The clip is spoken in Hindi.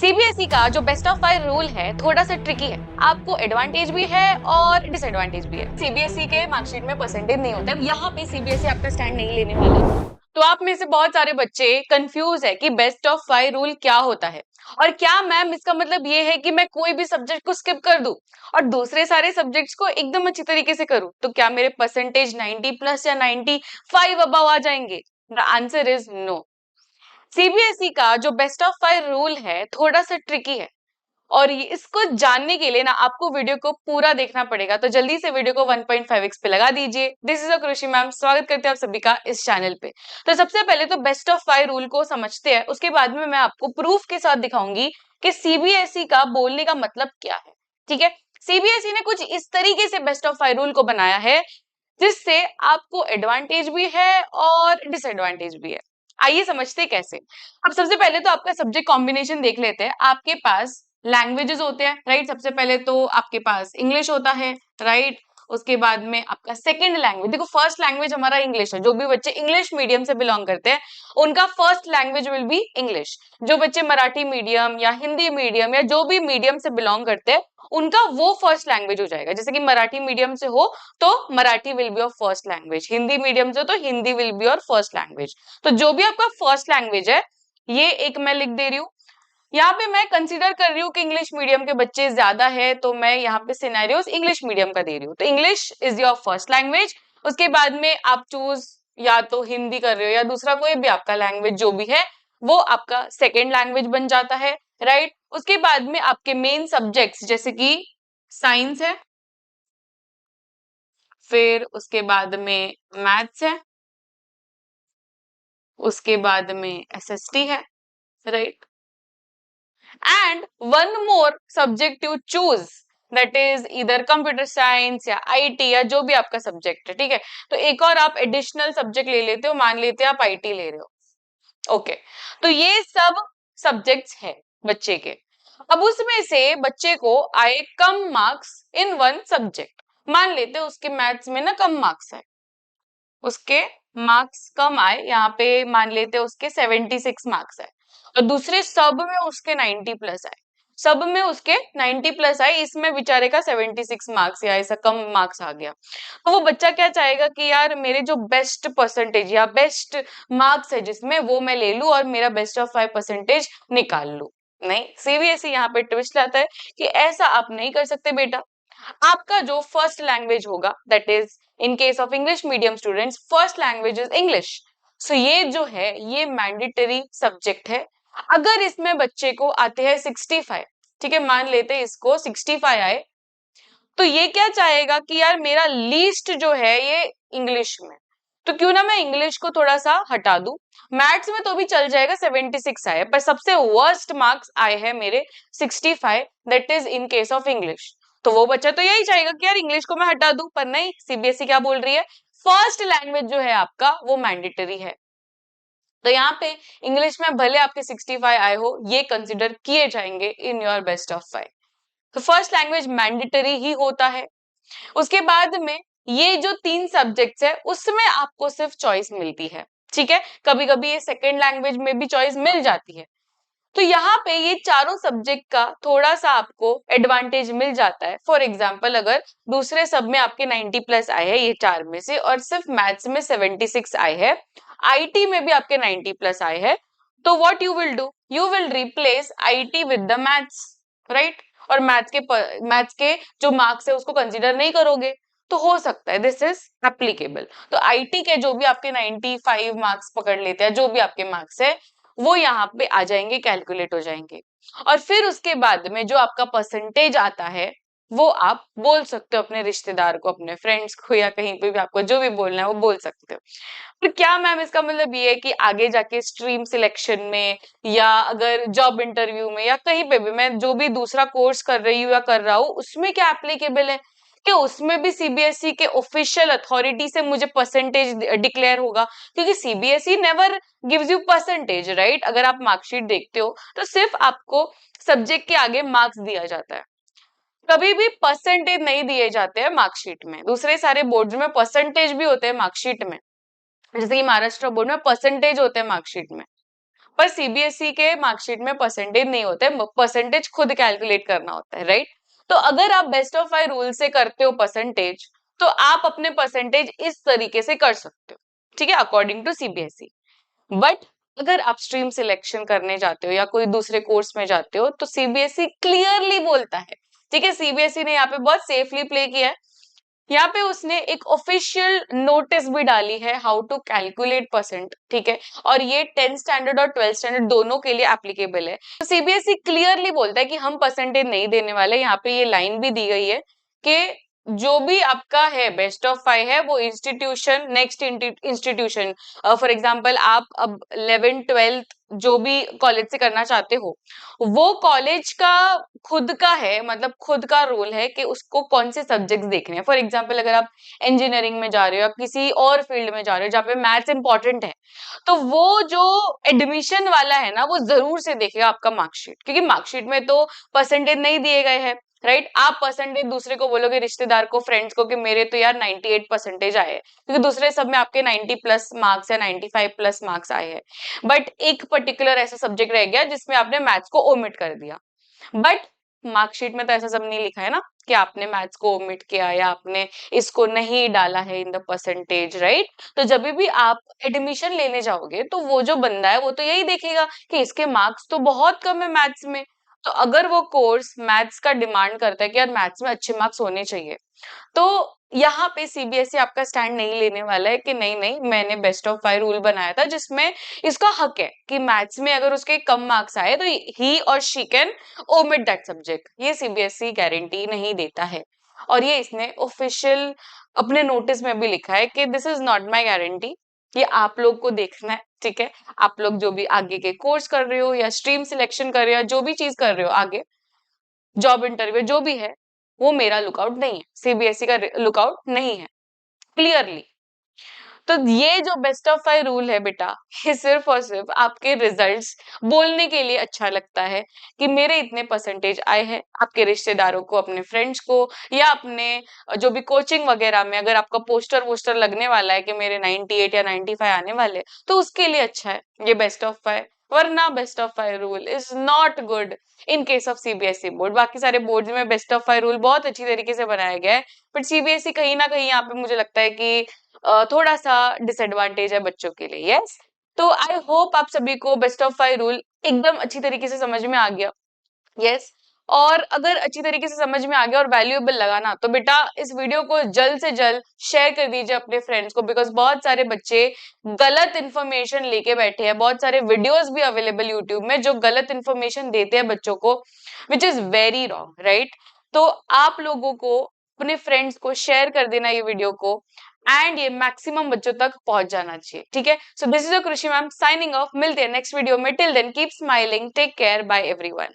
सीबीएसई का जो बेस्ट ऑफ 5 रूल है थोड़ा सा ट्रिकी है। आपको एडवांटेज भी है और डिसएडवांटेज भी है। सीबीएसई के मार्कशीट में परसेंटेज नहीं होता है। यहाँ पे सीबीएसई आपका स्टैंड नहीं लेने वाला। तो आप में से बहुत सारे बच्चे कंफ्यूज है कि बेस्ट ऑफ 5 रूल क्या होता है और क्या मैम इसका मतलब ये है कि मैं कोई भी सब्जेक्ट को स्किप कर दूं और दूसरे सारे सब्जेक्ट्स को एकदम अच्छी तरीके से करूं तो क्या मेरे परसेंटेज 90 प्लस या 95 अबव आ जाएंगे? The answer is no. CBSE का जो बेस्ट ऑफ 5 रूल है थोड़ा सा ट्रिकी है और इसको जानने के लिए ना आपको वीडियो को पूरा देखना पड़ेगा। तो जल्दी से वीडियो को 1.5x पे लगा दीजिए। दिस इज कृषि मैम, स्वागत करते हैं आप सभी का इस चैनल पे। तो सबसे पहले तो बेस्ट ऑफ 5 रूल को समझते हैं, उसके बाद में मैं आपको प्रूफ के साथ दिखाऊंगी कि सीबीएसई का बोलने का मतलब क्या है। ठीक है, सीबीएसई ने कुछ इस तरीके से बेस्ट ऑफ 5 रूल को बनाया है जिससे आपको एडवांटेज भी है और डिसएडवांटेज भी है। आइए समझते हैं कैसे। अब सबसे पहले तो आपका सब्जेक्ट कॉम्बिनेशन देख लेते हैं। आपके पास लैंग्वेजेस होते हैं, राइट। सबसे पहले तो आपके पास इंग्लिश होता है, राइट। उसके बाद में आपका सेकंड लैंग्वेज, देखो फर्स्ट लैंग्वेज हमारा इंग्लिश है। जो भी बच्चे इंग्लिश मीडियम से बिलोंग करते हैं उनका first language will be English. जो बच्चे मराठी मीडियम या हिंदी मीडियम या जो भी मीडियम से बिलोंग करते हैं उनका वो फर्स्ट लैंग्वेज हो जाएगा। जैसे कि मराठी मीडियम से हो तो Marathi will be your first language, Hindi medium से तो Hindi will be your first language. तो जो भी आपका फर्स्ट लैंग्वेज है ये एक मैं लिख दे रही हूँ। यहाँ पे मैं कंसीडर कर रही हूँ कि इंग्लिश मीडियम के बच्चे ज्यादा है तो मैं यहाँ पे सिनेरियोस इंग्लिश मीडियम का दे रही हूँ। तो English is your first language. उसके बाद में आप चूज या तो हिंदी कर रहे हो या दूसरा कोई भी आपका लैंग्वेज जो भी है वो आपका सेकेंड लैंग्वेज बन जाता है, राइट। उसके बाद में आपके मेन सब्जेक्ट्स जैसे कि साइंस है, फिर उसके बाद में मैथ्स है, उसके बाद में एसएसटी है, right. And one more subject you choose, that is इधर कंप्यूटर साइंस या आईटी या जो भी आपका सब्जेक्ट है, ठीक है। तो एक और आप एडिशनल सब्जेक्ट ले लेते हो, मान लेते हैं आप आईटी ले रहे हो, ओके। तो ये सब सब्जेक्ट्स है बच्चे के। अब उसमें से बच्चे को आए कम मार्क्स इन वन सब्जेक्ट, मान लेते हैं उसके मैथ्स में ना कम मार्क्स है, उसके मार्क्स कम आए, यहाँ पे मान लेते हैं उसके 76 मार्क्स है और दूसरे सब में उसके 90 प्लस आए। सब में उसके 90 प्लस आए, इसमें बेचारे का 76 मार्क्स या ऐसा कम मार्क्स आ गया। तो वो बच्चा क्या चाहेगा कि यार मेरे जो बेस्ट परसेंटेज या बेस्ट मार्क्स है जिसमें वो मैं ले लूं और मेरा बेस्ट ऑफ 5 परसेंटेज निकाल लूं। नहीं, सीबीएसई यहाँ पे ट्विस्ट लाता है कि ऐसा आप नहीं कर सकते बेटा। आपका जो फर्स्ट लैंग्वेज होगा, that is in case of English medium students first language is English. So ये जो है ये मैंडेटरी सब्जेक्ट है। अगर इसमें बच्चे को आते हैं 65, ठीक है, मान लेते हैं इसको 65 आए, तो ये क्या चाहेगा कि यार मेरा लीस्ट जो है ये इंग्लिश में, तो क्यों ना मैं इंग्लिश को थोड़ा सा हटा दूं। मैथ्स में तो भी चल जाएगा, 76 आए, पर सबसे वर्स्ट मार्क्स आए हैं मेरे 65, that is in case of English. तो वो बच्चा तो यही चाहेगा कि यार इंग्लिश को मैं हटा दूं, पर नहीं, सीबीएसई क्या बोल रही है, फर्स्ट लैंग्वेज जो है आपका वो मैंडेटरी है। तो यहाँ पे इंग्लिश में भले आपके 65 आए हो ये कंसिडर किए जाएंगे इन योर बेस्ट ऑफ 5। तो फर्स्ट लैंग्वेज मैंडेटरी ही होता है। उसके बाद में ये जो 3 सब्जेक्ट्स है उसमें आपको सिर्फ चॉइस मिलती है, ठीक है। कभी कभी ये सेकेंड लैंग्वेज में भी चॉइस मिल जाती है। तो यहाँ पे ये चारों सब्जेक्ट का थोड़ा सा आपको एडवांटेज मिल जाता है। फॉर एग्जाम्पल अगर दूसरे सब में आपके 90 प्लस आए हैं ये चार में से और सिर्फ मैथ्स में 76 आए हैं, आईटी में भी आपके 90 प्लस आए हैं, तो what you will do, you will replace IT with the maths, right. और मैथ्स के जो मार्क्स है उसको कंसीडर नहीं करोगे, तो हो सकता है दिस इज एप्लीकेबल। तो आईटी के जो भी आपके 95 मार्क्स पकड़ लेते हैं, जो भी आपके मार्क्स है वो यहाँ पे आ जाएंगे, कैलकुलेट हो जाएंगे। और फिर उसके बाद में जो आपका परसेंटेज आता है वो आप बोल सकते हो अपने रिश्तेदार को, अपने फ्रेंड्स को, या कहीं पे भी आपको जो भी बोलना है वो बोल सकते हो। तो क्या मैम इसका मतलब ये है कि आगे जाके स्ट्रीम सिलेक्शन में या अगर जॉब इंटरव्यू में या कहीं पे भी मैं जो भी दूसरा कोर्स कर रही हूँ या कर रहा हूँ उसमें क्या एप्लीकेबल है, कि उसमें भी सीबीएसई के ऑफिशियल अथॉरिटी से मुझे परसेंटेज डिक्लेयर होगा? क्योंकि CBSE never gives you percentage, right. अगर आप मार्कशीट देखते हो तो सिर्फ आपको सब्जेक्ट के आगे मार्क्स दिया जाता है, कभी भी परसेंटेज नहीं दिए जाते हैं मार्कशीट में। दूसरे सारे बोर्ड में परसेंटेज भी होते हैं मार्कशीट में, जैसे कि महाराष्ट्र बोर्ड में परसेंटेज होते हैं मार्कशीट में, पर सीबीएसई के मार्कशीट में परसेंटेज नहीं होते, परसेंटेज खुद कैलकुलेट करना होता है, राइट। तो अगर आप बेस्ट ऑफ 5 रूल से करते हो परसेंटेज, तो आप अपने परसेंटेज इस तरीके से कर सकते हो, ठीक है, अकॉर्डिंग टू सीबीएसई। बट अगर आप स्ट्रीम सिलेक्शन करने जाते हो या कोई दूसरे कोर्स में जाते हो, तो सीबीएसई क्लियरली बोलता है, ठीक है, सीबीएसई ने यहाँ पे बहुत सेफली प्ले किया है। यहाँ पे उसने एक ऑफिशियल नोटिस भी डाली है, हाउ टू कैलकुलेट परसेंट, ठीक है, और ये 10th स्टैंडर्ड और 12th स्टैंडर्ड दोनों के लिए एप्लीकेबल है। तो सीबीएसई क्लियरली बोलता है कि हम परसेंटेज नहीं देने वाले। यहाँ पे ये लाइन भी दी गई है कि जो भी आपका है बेस्ट ऑफ 5 है, वो institution next institution, for example आप अब 11th-12th जो भी कॉलेज से करना चाहते हो, वो कॉलेज का खुद का है, मतलब खुद का रोल है कि उसको कौन से सब्जेक्ट्स देखने हैं। फॉर एग्जाम्पल अगर आप इंजीनियरिंग में जा रहे हो या किसी और फील्ड में जा रहे हो जहाँ पे मैथ्स इंपॉर्टेंट है, तो वो जो एडमिशन वाला है ना, वो जरूर से देखेगा आपका मार्कशीट, क्योंकि मार्कशीट में तो परसेंटेज नहीं दिए गए हैं, राइट। आप परसेंटेज दूसरे को बोलोगे, रिश्तेदार को, फ्रेंड्स को, कि मेरे तो यार 98 परसेंटेज आए हैं, क्योंकि दूसरे सब में आपके 90 प्लस मार्क्स या 95 प्लस मार्क्स आए हैं, बट एक पर्टिकुलर ऐसा सब्जेक्ट रह गया जिसमें आपने मैथ्स को ओमिट कर दिया। बट मार्कशीट में तो ऐसा सब नहीं लिखा है ना कि आपने मैथ्स को ओमिट किया या आपने इसको नहीं डाला है इन द परसेंटेज, राइट। तो जब भी आप एडमिशन लेने जाओगे, तो वो जो बंदा है वो तो यही देखेगा कि इसके मार्क्स तो बहुत कम है मैथ्स में। तो अगर वो कोर्स मैथ्स का डिमांड करता है कि यार मैथ्स में अच्छे मार्क्स होने चाहिए, तो यहाँ पे सीबीएसई आपका स्टैंड नहीं लेने वाला है कि नहीं नहीं, मैंने बेस्ट ऑफ 5 रूल बनाया था जिसमें इसका हक है कि मैथ्स में अगर उसके कम मार्क्स आए तो ही और she can omit that subject. ये सीबीएसई गारंटी नहीं देता है, और ये इसने ऑफिशियल अपने नोटिस में भी लिखा है कि this is not my guarantee. ये आप लोग को देखना है, ठीक है। आप लोग जो भी आगे के कोर्स कर रहे हो या स्ट्रीम सिलेक्शन कर रहे हो, जो भी चीज कर रहे हो आगे, जॉब इंटरव्यू जो भी है, वो मेरा लुकआउट नहीं है, सीबीएसई का लुकआउट नहीं है, क्लियरली। तो ये जो बेस्ट ऑफ 5 रूल है बेटा, ये सिर्फ और सिर्फ आपके रिजल्ट्स बोलने के लिए अच्छा लगता है कि मेरे इतने परसेंटेज आए हैं। आपके रिश्तेदारों को, अपने फ्रेंड्स को, या अपने जो भी कोचिंग वगैरह में अगर आपका पोस्टर वोस्टर लगने वाला है कि मेरे 98 या 95 आने वाले, तो उसके लिए अच्छा है ये बेस्ट ऑफ 5। वरना best of 5 rule is not good in case of CBSE board. बाकी सारे बोर्ड में बेस्ट ऑफ 5 रूल बहुत अच्छी तरीके से बनाया गया है, बट सीबीएसई कहीं ना कहीं यहाँ पे मुझे लगता है कि थोड़ा सा डिसएडवांटेज है बच्चों के लिए। यस, तो आई होप आप सभी को बेस्ट ऑफ 5 रूल एकदम अच्छी तरीके से समझ में आ गया। यस, और अगर अच्छी तरीके से समझ में आ गया और वैल्यूएबल लगा ना, तो बेटा इस वीडियो को जल्द से जल्द शेयर कर दीजिए अपने फ्रेंड्स को, बिकॉज बहुत सारे बच्चे गलत इन्फॉर्मेशन लेके बैठे हैं। बहुत सारे वीडियोस भी अवेलेबल यूट्यूब में जो गलत इन्फॉर्मेशन देते हैं बच्चों को, which is very wrong, right. तो आप लोगों को अपने फ्रेंड्स को शेयर कर देना ये वीडियो को, एंड ये मैक्सिमम बच्चों तक पहुंच जाना चाहिए, ठीक है। So this is Krishi ma'am signing off. मिलते हैं नेक्स्ट वीडियो में। Till then keep smiling, take care, bye everyone.